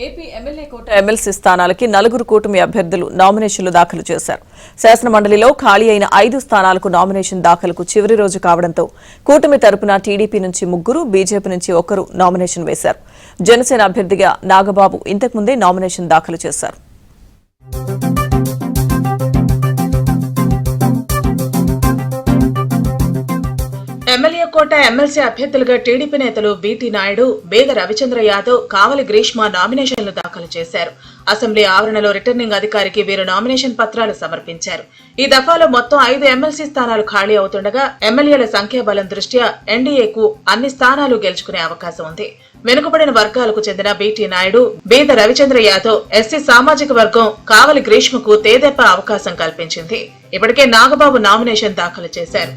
AP MLA కోట MLC స్థానాలకి 4 కూటమి అభ్యర్థులు నామినేషన్లు దాఖలు చేశారు. శాసనమండలిలో ఖాళీ అయిన 5 స్థానాలకు నామినేషన్ దాఖలుకు చివరి రోజు కావడంతో కూటమి తరపున టీడీపీ నుంచి 3, బీజేపీ నుంచి 1 నామినేషన్ వేశారు. జనసేన అభ్యర్థిగా నాగబాబు ఇంతకుముందే నామినేషన్ దాఖలు చేశారు. ఎమ్మెల్యే కోట ఎమ్మెల్సీ అభ్యర్థులుగా టీడీపీ నేతలు బీటీ నాయుడు, బేద రవిచంద్ర యాదవ్, కావలి గ్రీష్మ నామినేషన్లు దాఖలు చేశారు. అసెంబ్లీ ఆవరణలో రిటర్నింగ్ అధికారికి వీరు నామినేషన్ పత్రాలు సమర్పించారు. ఈ దఫాలో మొత్తం 5 ఎమ్మెల్సీ స్థానాలు ఖాళీ అవుతుండగా ఎమ్మెల్యేల సంఖ్యాబలం దృష్ట్యా ఎన్డీఏకు అన్ని స్థానాలు గెలుచుకునే అవకాశం ఉంది. వెనుకబడిన వర్గాలకు చెందిన బీటీ నాయుడు, బేద రవిచంద్ర యాదవ్, ఎస్సీ సామాజిక వర్గం కావలి గ్రీష్మకు తేదెప్ప అవకాశం కల్పించింది. ఇప్పటికే నాగబాబు నామినేషన్ దాఖలు చేశారు.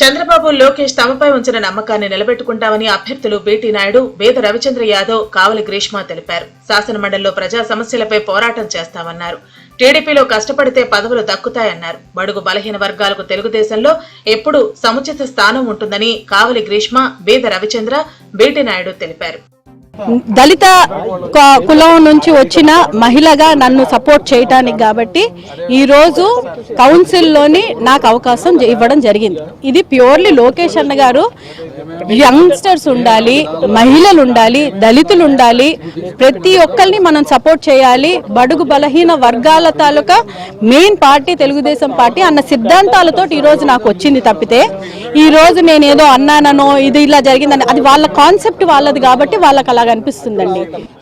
చంద్రబాబు, లోకేష్ తమపై ఉంచిన నమ్మకాన్ని నిలబెట్టుకుంటామని అభ్యర్థులు బీటీ నాయుడు, బేద రవిచంద్ర యాదవ్, కావలి గ్రీష్మ తెలిపారు. శాసనమండలిలో ప్రజా సమస్యలపై పోరాటం చేస్తామన్నారు. టీడీపీలో కష్టపడితే పదవులు దక్కుతాయన్నారు. బడుగు బలహీన వర్గాలకు తెలుగుదేశంలో ఎప్పుడూ సముచిత స్థానం ఉంటుందని కావలి గ్రీష్మ, బేద రవిచంద్ర, బీటీ నాయుడు తెలిపారు. దళిత కులం నుంచి వచ్చిన మహిళగా నన్ను సపోర్ట్ చేయటానికి కాబట్టి ఈరోజు కౌన్సిల్లోని నాకు అవకాశం ఇవ్వడం జరిగింది. ఇది ప్యూర్లీ లోకేష్ అన్న గారు యంగ్స్టర్స్ ఉండాలి, మహిళలు ఉండాలి, దళితులు ఉండాలి, ప్రతి ఒక్కరిని మనం సపోర్ట్ చేయాలి. బడుగు బలహీన వర్గాల తాలూకా మెయిన్ పార్టీ తెలుగుదేశం పార్టీ అన్న సిద్ధాంతాలతో ఈరోజు నాకు వచ్చింది తప్పితే ఈ రోజు నేను ఏదో అన్నానో ఇది ఇలా జరిగిందని అది వాళ్ళ కాన్సెప్ట్ వాళ్ళది కాబట్టి వాళ్ళకి అలా అనిపిస్తుందండి.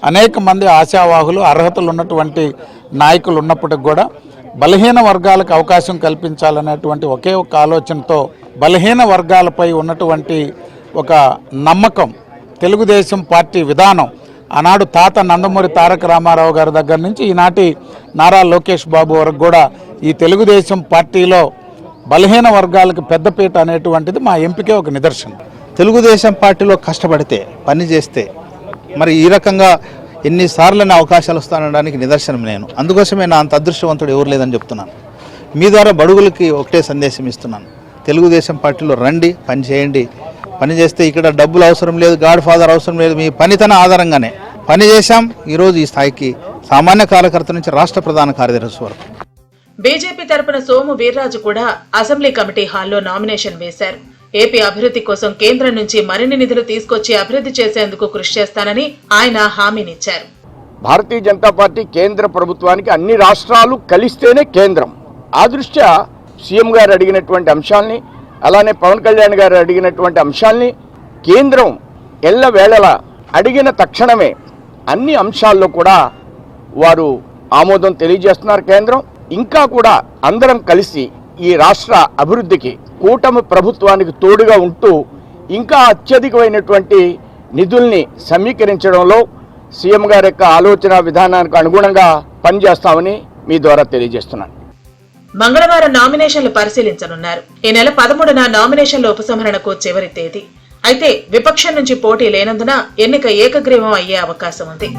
అనేక మంది ఆశావాహులు, అర్హతలు ఉన్నటువంటి నాయకులు ఉన్నప్పటికి కూడా బలహీన వర్గాలకు అవకాశం కల్పించాలనేటువంటి ఒకే ఒక ఆలోచనతో బలహీన వర్గాలపై ఉన్నటువంటి ఒక నమ్మకం, తెలుగుదేశం పార్టీ విధానం ఆనాడు తాత నందమూరి తారక రామారావు గారి దగ్గర నుంచి ఈనాటి నారా లోకేష్ బాబు వరకు కూడా ఈ తెలుగుదేశం పార్టీలో బలహీన వర్గాలకు పెద్దపీట అనేటువంటిది మా ఎంపికే ఒక నిదర్శనం. తెలుగుదేశం పార్టీలో కష్టపడితే పని చేస్తే మరి ఈ రకంగా ఎన్నిసార్లు అవకాశాలు వస్తానడానికి నిదర్శనం నేను. అందుకోసమే నా అంత అదృష్టవంతుడు ఎవరు లేదని చెప్తున్నాను. మీ ద్వారా బడుగులకి ఒకటే సందేశం ఇస్తున్నాను. తెలుగుదేశం పార్టీలో రండి, పని చేయండి. పని చేస్తే ఇక్కడ డబ్బులు అవసరం లేదు, గాడ్ ఫాదర్ అవసరం లేదు, మీ పనితన ఆధారంగానే పని చేశాం ఈరోజు ఈ స్థాయికి. సామాన్య కార్యకర్త నుంచి రాష్ట్ర ప్రధాన కార్యదర్శి వరకు. బీజేపీ తరపున సోము వీర్రాజు కూడా అసెంబ్లీ కమిటీ హాల్లో నామినేషన్ వేశారు. ఏపీ అభివృద్ధి కోసం కేంద్రం నుంచి మరిన్ని నిధులు తీసుకొచ్చి అభివృద్ధి చేసేందుకు కృషి చేస్తానని ఆయన హామీనిచ్చారు. భారతీయ జనతా పార్టీ కేంద్ర ప్రభుత్వానికి అన్ని రాష్ట్రాలు కలిస్తేనే కేంద్రం. ఆ దృష్ట్యా సీఎం గారు అడిగినటువంటి అంశాలని, అలానే పవన్ కళ్యాణ్ గారు అడిగినటువంటి అంశాలని కేంద్రం ఎల్లవేళలా అడిగిన తక్షణమే అన్ని అంశాల్లో కూడా వారు ఆమోదం తెలియజేస్తున్నారు. కేంద్రం ఇంకా కూడా అందరం కలిసి ఈ రాష్ట్ర అభివృద్ధికి కూటమి ప్రభుత్వానికి తోడుగా ఉంటూ ఇంకా అత్యధికమైనటువంటి నిధుల్ని సమీకరించడంలో సీఎం గారి యొక్క ఆలోచన విధానానికి అనుగుణంగా పనిచేస్తామని మీ ద్వారా తెలియజేస్తున్నాను. మంగళవారం నామినేషన్లు పరిశీలించనున్నారు. ఈ నెల 13న నామినేషన్ల ఉపసంహరణకు చివరి తేదీ. అయితే విపక్షం నుంచి పోటీ లేనందున ఎన్నిక ఏకగ్రీవం అయ్యే అవకాశం ఉంది.